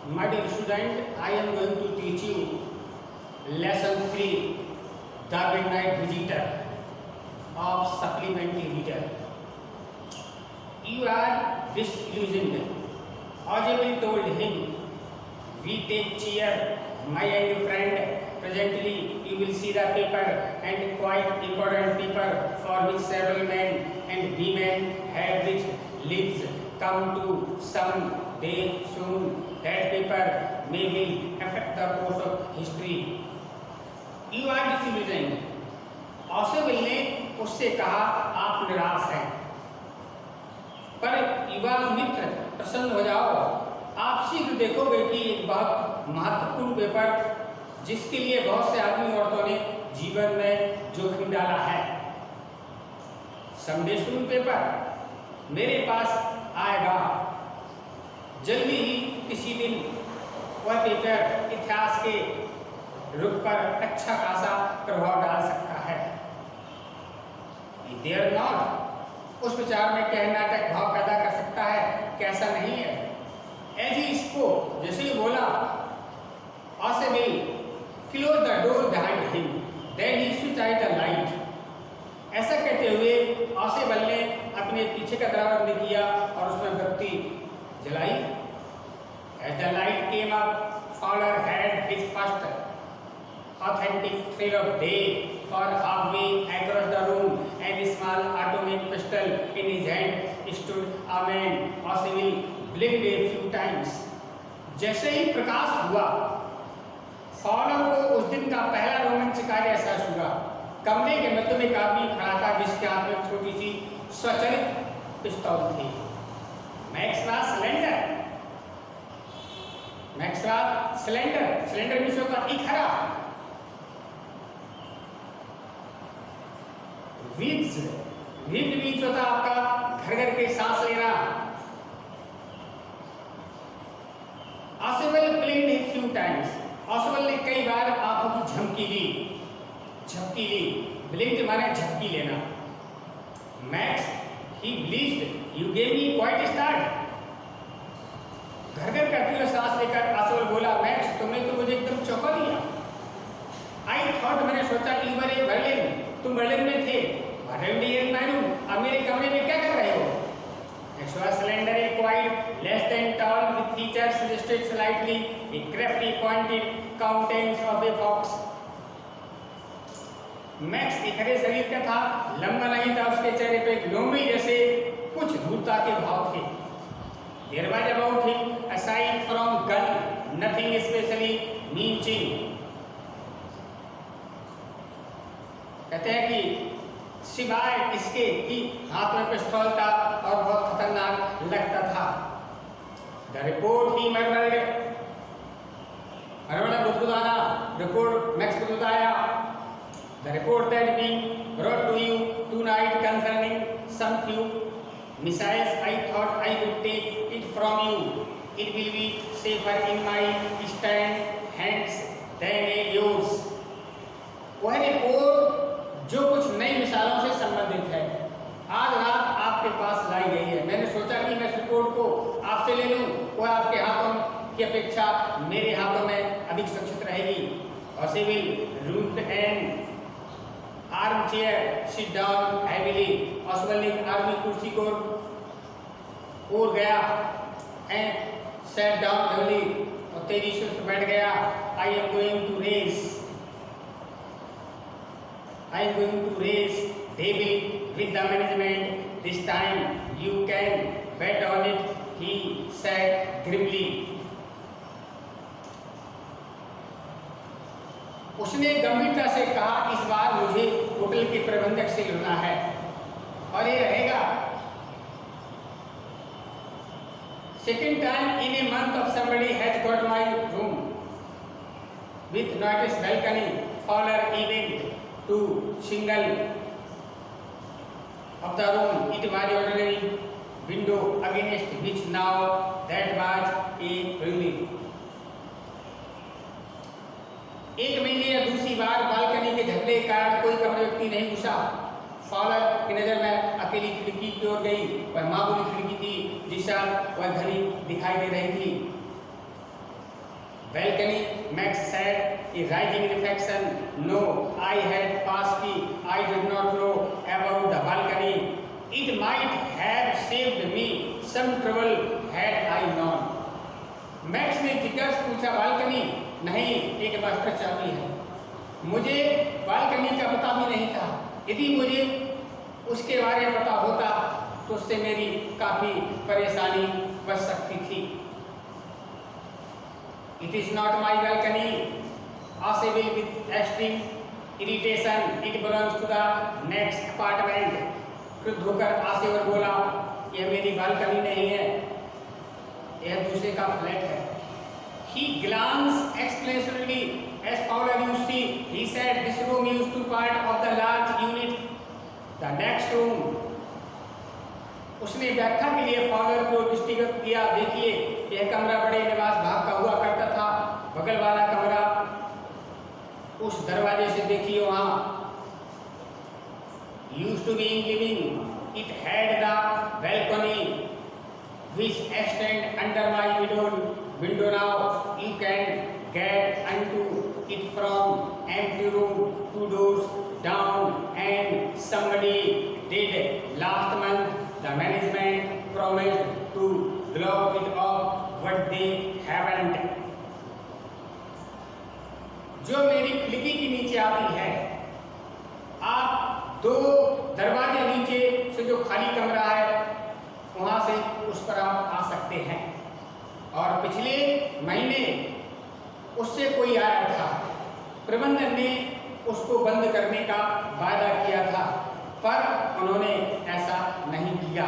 My dear student, I am going to teach you lesson 3, The Midnight Visitor of Supplementary Reader. You are disillusioned. Audible told him, "We take cheer, my young friend. Presently you will see the paper, and quite important paper, for which several men and women have rich lives come to some day soon. That paper may will affect the course of history." You are disillusioned. ऑशोविल ने उससे कहा, आप निराश हैं, पर युवा मित्र प्रसन्न हो जाओ, आप शीघ्र देखोगे कि एक बहुत महत्वपूर्ण पेपर, जिसके लिए बहुत से आदमी औरतों ने जीवन में जोखिम डाला है, संडे स्कूल पेपर मेरे पास आएगा जल्दी ही। किसी दिन वह पेपर इतिहास के रुख पर अच्छा खासा प्रभाव डाल सकता है। देयर नॉट, उस विचार में क्या नाटक भाव पैदा कर सकता है, कैसा नहीं है। एज ही स्पोक, जैसे ही बोला, Ausable close the door behind him, then he switch out the light. ऐसा कहते हुए ऑशोविल ने अपने पीछे का दरवाजा बंद किया और उसमें बत्ती जलाई। As the light came up, Fowler had his first authentic thrill of day, for halfway across the room, and a small automatic pistol in his hand stood a man. Ausheville blinked a few times. जैसे ही प्रकाश हुआ, faller को उस दिन का पहला रोमांचकारी एहसास हुआ। कमरे के मध्य में एक आदमी खड़ा था, जिसके हाथ में छोटी सी स्वचालित पिस्तौल थी। मैक्सवेल सिलेंडर मीन्स होता इखरा। वीड्स मीन्स होता आपका घर घर के सांस लेना। ऑशोविल blinked a few times. ऑशोविल ने कई बार आंखों की झपकी ली। ब्लिंक्ड माने झपकी लेना। Max, he bleached, you gave me quite a start. घर घर करते हुए सांस लेकर ऑशोविल बोला, मैक्स, तुमने तो मुझे एकदम चौंका दिया। आई थॉट, मैंने सोचा, you were in Berlin, तुम बर्लिन में थे। What am I doing, मैनू, अब मेरे कमरे में क्या कर रहे हो? Next was slender, a quite less than tall, with features suggested slightly, a crafty pointed countenance of a fox. Max इखरे शरीर का था, लंबा नहीं था, उसके चेहरे पे लोमड़ी जैसे कुछ धूर्तता के भाव थे। There was about him, aside from gun, nothing especially mean-ching. कहते हैं कि सिवाय इसके कि हाथ में पिस्तौल था और बहुत खतरनाक लगता था। The report he murmured, बुदबुदाना, रिपोर्ट मैक्स बुदबुदाया। The report that being brought to you tonight concerning some few missiles, I thought I would take it from you. It will be safer in my stand hands than in yours. वह report जो कुछ नई मिसालों से संबंधित है, आज रात आपके पास लाई गई है। मैंने सोचा कि मैं इस रिपोर्ट को आपसे ले लूं, वह आपके हाथों की अपेक्षा मेरे हाथों में अधिक सुरक्षित रहेगी। Ausable root and arm chair, sit down heavily. Ausable ने आर्मी कुर्सी को ओर गया एंड सैट डाउन हैवीली, और तेजी से उस पर बैठ गया। I am going to raise David with the management. This time you can bet on it, he said grimly. उसने गंभीरता से कहा, इस बार मुझे होटल के प्रबंधक से लड़ना है, और ये रहेगा second time in a month of somebody has got my room with notice balcony. Fowler even to shingle of the room. It was ordinary window against which now that was a ruin. एक महीने या दूसरी बार balcony के झगड़े के कारण कोई कमरे व्यक्ति नहीं घुसा। फॉलर की नजर में अकेली खिड़की की ओर गई। वह मामूली खिड़की थी, जिससे वह घनी दिखाई दे रही थी। balcony Max said, a rising reflection. No, I had passed the. I did not know about the balcony. It might have saved me some trouble had I known. Max ने जिज्ञासा पूछा, बालकनी? नहीं, एक मास्टर चाबी है। मुझे balcony का पता भी नहीं था। यदि मुझे उसके बारे में पता होता तो उससे मेरी काफी परेशानी बच सकती थी। It is not my balcony. Ase will with extreme irritation. It belongs to the next apartment. क्रुद्ध होकर आसे और बोला, यह मेरी बालकनी नहीं है, यह दूसरे का फ्लैट है। He glanced explanatory as Fowler you see. He said this room used to part of the large unit. The next room. उसने व्याख्या के लिए फॉलोअर को दृष्टिगत किया। देखिए, यह कमरा बड़े निवास भाग का हुआ करता था। बगल वाला कमरा उस दरवाजे से देखिए वहाँ used to be living. It had the balcony which extend under my window now. You can get into it from empty room 2 doors down, and somebody did last month. The management promised to block it off, but they haven't. जो मेरी खिड़की के नीचे आती है, आप 2 दरवाजे नीचे से जो खाली कमरा है वहां से उस पर आप आ सकते हैं। और पिछले महीने उससे कोई आया था, प्रबंधन ने उसको बंद करने का वादा किया था, पर उन्होंने ऐसा नहीं किया।